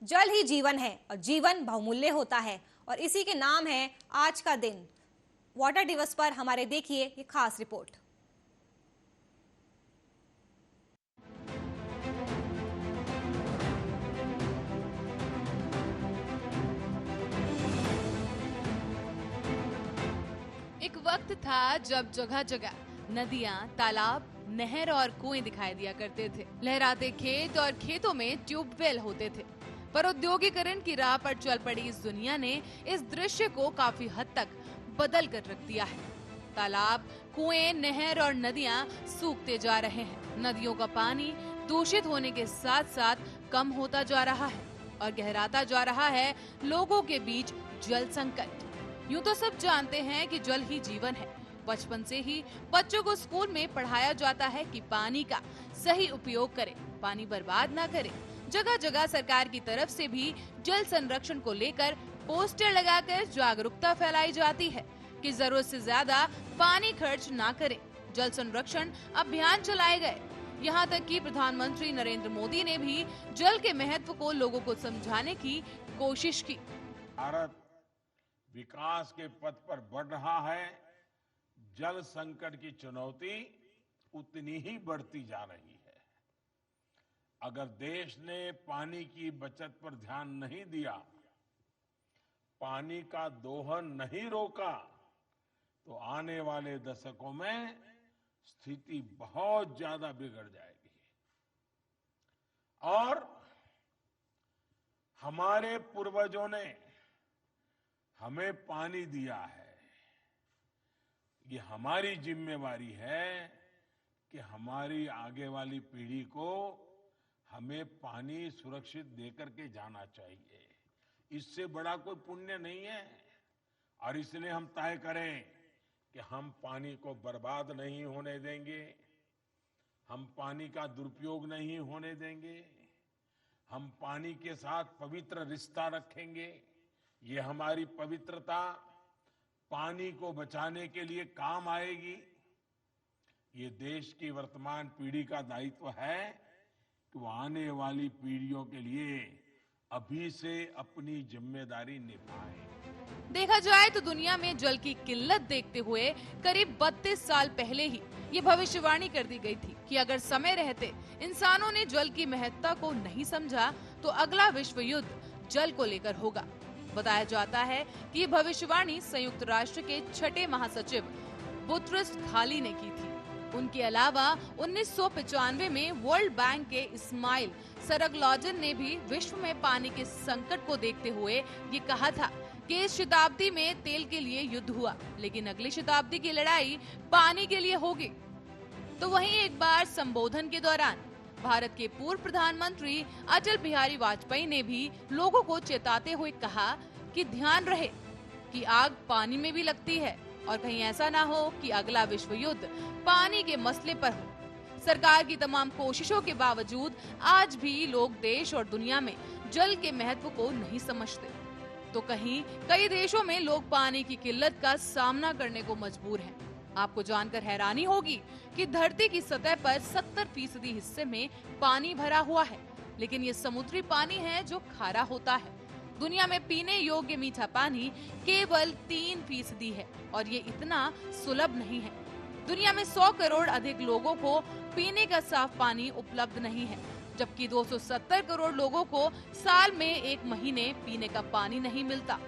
जल ही जीवन है और जीवन बहुमूल्य होता है और इसी के नाम है आज का दिन। वाटर दिवस पर हमारे देखिए ये खास रिपोर्ट। एक वक्त था जब जगह जगह नदियां, तालाब, नहर और कुएं दिखाई दिया करते थे। लहराते खेत और खेतों में ट्यूबवेल होते थे। पर औद्योगिकरण की राह पर चल पड़ी इस दुनिया ने इस दृश्य को काफी हद तक बदल कर रख दिया है। तालाब, कुएं, नहर और नदियां सूखते जा रहे हैं। नदियों का पानी दूषित होने के साथ साथ कम होता जा रहा है और गहराता जा रहा है लोगों के बीच जल संकट। यूं तो सब जानते हैं कि जल ही जीवन है। बचपन से ही बच्चों को स्कूल में पढ़ाया जाता है कि पानी का सही उपयोग करें, पानी बर्बाद ना करें। जगह जगह सरकार की तरफ से भी जल संरक्षण को लेकर पोस्टर लगाकर जागरूकता फैलाई जाती है कि जरूरत से ज्यादा पानी खर्च ना करें। जल संरक्षण अभियान चलाए गए। यहाँ तक कि प्रधानमंत्री नरेंद्र मोदी ने भी जल के महत्व को लोगों को समझाने की कोशिश की। भारत विकास के पथ पर बढ़ रहा है, जल संकट की चुनौती उतनी ही बढ़ती जा रही है। अगर देश ने पानी की बचत पर ध्यान नहीं दिया, पानी का दोहन नहीं रोका, तो आने वाले दशकों में स्थिति बहुत ज्यादा बिगड़ जाएगी। और हमारे पूर्वजों ने हमें पानी दिया है, ये हमारी जिम्मेवारी है कि हमारी आगे वाली पीढ़ी को हमें पानी सुरक्षित देकर के जाना चाहिए। इससे बड़ा कोई पुण्य नहीं है। और इसलिए हम तय करें कि हम पानी को बर्बाद नहीं होने देंगे, हम पानी का दुरुपयोग नहीं होने देंगे, हम पानी के साथ पवित्र रिश्ता रखेंगे। ये हमारी पवित्रता पानी को बचाने के लिए काम आएगी। ये देश की वर्तमान पीढ़ी का दायित्व है कि वो आने वाली पीढ़ियों के लिए अभी से अपनी जिम्मेदारी निभाए। देखा जाए तो दुनिया में जल की किल्लत देखते हुए करीब 32 साल पहले ही ये भविष्यवाणी कर दी गई थी कि अगर समय रहते इंसानों ने जल की महत्ता को नहीं समझा तो अगला विश्व युद्ध जल को लेकर होगा। बताया जाता है कि ये भविष्यवाणी संयुक्त राष्ट्र के 6ठे महासचिव बुतरस घाली ने की थी। उनके अलावा 1995 में वर्ल्ड बैंक के इस्माइल सरगलॉजन ने भी विश्व में पानी के संकट को देखते हुए ये कहा था कि इस शताब्दी में तेल के लिए युद्ध हुआ, लेकिन अगली शताब्दी की लड़ाई पानी के लिए होगी। तो वहीं एक बार संबोधन के दौरान भारत के पूर्व प्रधानमंत्री अटल बिहारी वाजपेयी ने भी लोगों को चेताते हुए कहा कि ध्यान रहे कि आग पानी में भी लगती है और कहीं ऐसा ना हो कि अगला विश्व युद्ध पानी के मसले पर हो। सरकार की तमाम कोशिशों के बावजूद आज भी लोग देश और दुनिया में जल के महत्व को नहीं समझते। तो कहीं कई देशों में लोग पानी की किल्लत का सामना करने को मजबूर हैं। आपको जानकर हैरानी होगी कि धरती की सतह पर 70% हिस्से में पानी भरा हुआ है, लेकिन ये समुद्री पानी है जो खारा होता है। दुनिया में पीने योग्य मीठा पानी केवल 3% है और ये इतना सुलभ नहीं है। दुनिया में 100 करोड़ अधिक लोगों को पीने का साफ पानी उपलब्ध नहीं है, जबकि 270 करोड़ लोगों को साल में 1 महीने पीने का पानी नहीं मिलता।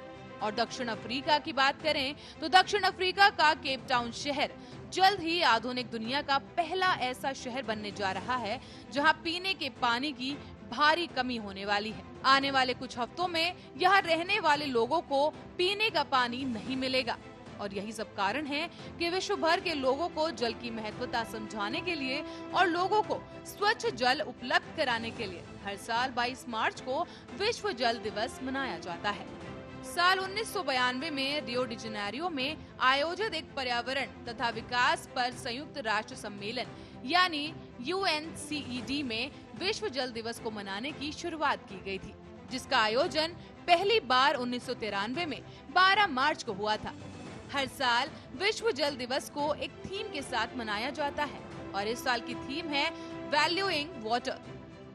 और दक्षिण अफ्रीका की बात करें तो दक्षिण अफ्रीका का केप टाउन शहर जल्द ही आधुनिक दुनिया का पहला ऐसा शहर बनने जा रहा है जहां पीने के पानी की भारी कमी होने वाली है। आने वाले कुछ हफ्तों में यहाँ रहने वाले लोगों को पीने का पानी नहीं मिलेगा और यही सब कारण है कि विश्व भर के लोगों को जल की महत्वता समझाने के लिए और लोगों को स्वच्छ जल उपलब्ध कराने के लिए हर साल 22 मार्च को विश्व जल दिवस मनाया जाता है। साल 1992 में रियो डी जेनेरियो में आयोजित एक पर्यावरण तथा विकास पर संयुक्त राष्ट्र सम्मेलन यानी UNCED में विश्व जल दिवस को मनाने की शुरुआत की गई थी, जिसका आयोजन पहली बार 1993 में 12 मार्च को हुआ था। हर साल विश्व जल दिवस को एक थीम के साथ मनाया जाता है और इस साल की थीम है वैल्यूइंग वाटर।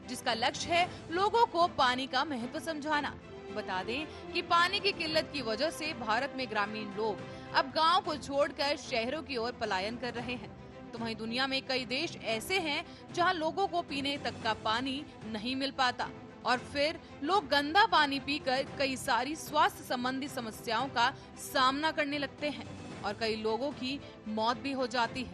जिसका लक्ष्य है लोगों को पानी का महत्व समझाना। बता दें कि पानी की किल्लत की वजह से भारत में ग्रामीण लोग अब गांव को छोड़कर शहरों की ओर पलायन कर रहे हैं। तो वहीं दुनिया में कई देश ऐसे हैं जहां लोगों को पीने तक का पानी नहीं मिल पाता और फिर लोग गंदा पानी पीकर कई सारी स्वास्थ्य संबंधी समस्याओं का सामना करने लगते हैं और कई लोगों की मौत भी हो जाती है,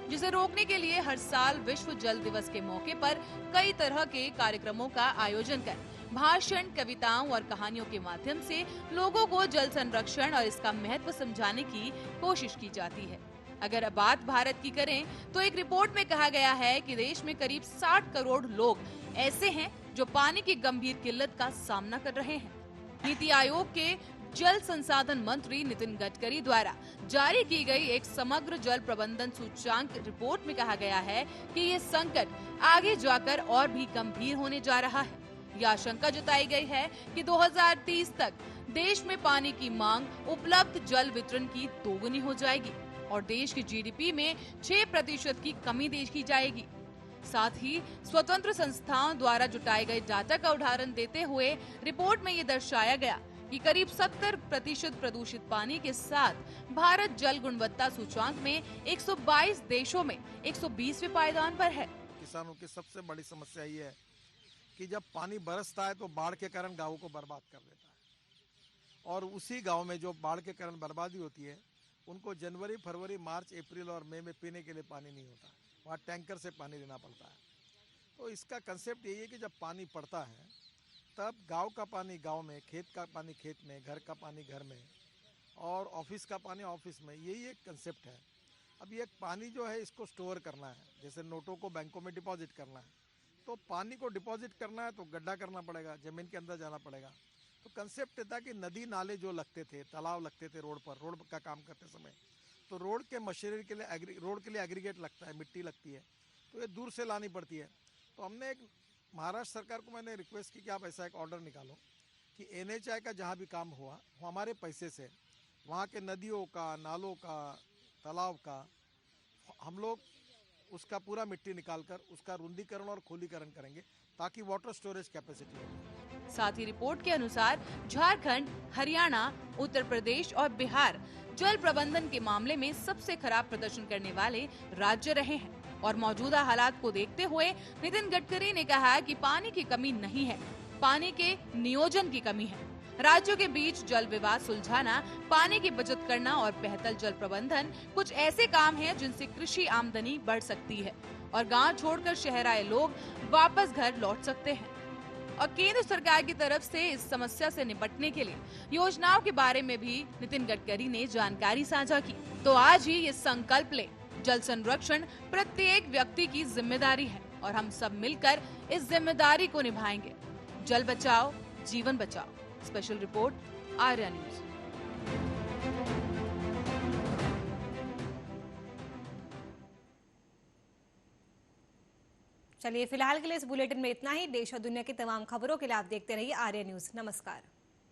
जिसे रोकने के लिए हर साल विश्व जल दिवस के मौके पर कई तरह के कार्यक्रमों का आयोजन कर भाषण, कविताओं और कहानियों के माध्यम से लोगों को जल संरक्षण और इसका महत्व समझाने की कोशिश की जाती है। अगर अब बात भारत की करें तो एक रिपोर्ट में कहा गया है कि देश में करीब 60 करोड़ लोग ऐसे हैं जो पानी की गंभीर किल्लत का सामना कर रहे हैं। नीति आयोग के जल संसाधन मंत्री नितिन गडकरी द्वारा जारी की गई एक समग्र जल प्रबंधन सूचकांक रिपोर्ट में कहा गया है कि ये संकट आगे जाकर और भी गंभीर होने जा रहा है। यह आशंका जताई गई है कि 2030 तक देश में पानी की मांग उपलब्ध जल वितरण की दोगुनी हो जाएगी और देश की जीडीपी में 6% की कमी देखी जाएगी। साथ ही स्वतंत्र संस्थाओं द्वारा जुटाए गए डाटा का उदाहरण देते हुए रिपोर्ट में ये दर्शाया गया कि करीब 70% प्रदूषित पानी के साथ भारत जल गुणवत्ता सूचकांक में 122 देशों में 120वें पायदान पर है। किसानों की सबसे बड़ी समस्या ये है कि जब पानी बरसता है तो बाढ़ के कारण गाँव को बर्बाद कर देता है और उसी गाँव में जो बाढ़ के कारण बर्बादी होती है उनको जनवरी, फरवरी, मार्च, अप्रैल और मई में पीने के लिए पानी नहीं होता, वहाँ टैंकर से पानी लेना पड़ता है। तो इसका कंसेप्ट यही है कि जब पानी पड़ता है तब गांव का पानी गांव में, खेत का पानी खेत में, घर का पानी घर में और ऑफिस का पानी ऑफिस में, यही एक कंसेप्ट है। अब ये पानी जो है इसको स्टोर करना है, जैसे नोटों को बैंकों में डिपॉजिट करना है, तो पानी को डिपॉजिट करना है तो गड्ढा करना पड़ेगा, ज़मीन के अंदर जाना पड़ेगा। तो कंसेप्ट था कि नदी नाले जो लगते थे, तालाब लगते थे रोड पर, रोड का काम करते समय, तो रोड के मशीनरी के लिए रोड के लिए एग्रीगेट लगता है, मिट्टी लगती है, तो ये दूर से लानी पड़ती है। तो हमने एक महाराष्ट्र सरकार को मैंने रिक्वेस्ट की कि आप ऐसा एक ऑर्डर निकालो कि NHI का जहाँ भी काम हुआ वो हमारे पैसे से वहाँ के नदियों का, नालों का, तालाब का हम लोग उसका पूरा मिट्टी निकालकर उसका रुंदीकरण और खोलीकरण करेंगे ताकि वाटर स्टोरेज कैपेसिटी हो। साथ ही रिपोर्ट के अनुसार झारखंड, हरियाणा, उत्तर प्रदेश और बिहार जल प्रबंधन के मामले में सबसे खराब प्रदर्शन करने वाले राज्य रहे हैं और मौजूदा हालात को देखते हुए नितिन गडकरी ने कहा कि पानी की कमी नहीं है, पानी के नियोजन की कमी है। राज्यों के बीच जल विवाद सुलझाना, पानी की बचत करना और बेहतर जल प्रबंधन कुछ ऐसे काम हैं जिनसे कृषि आमदनी बढ़ सकती है और गांव छोड़कर शहर आए लोग वापस घर लौट सकते हैं। और केंद्र सरकार की तरफ से इस समस्या से निपटने के लिए योजनाओं के बारे में भी नितिन गडकरी ने जानकारी साझा की। तो आज ही ये संकल्प ले, जल संरक्षण प्रत्येक व्यक्ति की जिम्मेदारी है और हम सब मिलकर इस जिम्मेदारी को निभाएंगे। जल बचाओ, जीवन बचाओ। Special report, Arya news. चलिए फिलहाल के लिए इस बुलेटिन में इतना ही। देश और दुनिया की तमाम खबरों के लिए आप देखते रहिए आर्या न्यूज। नमस्कार।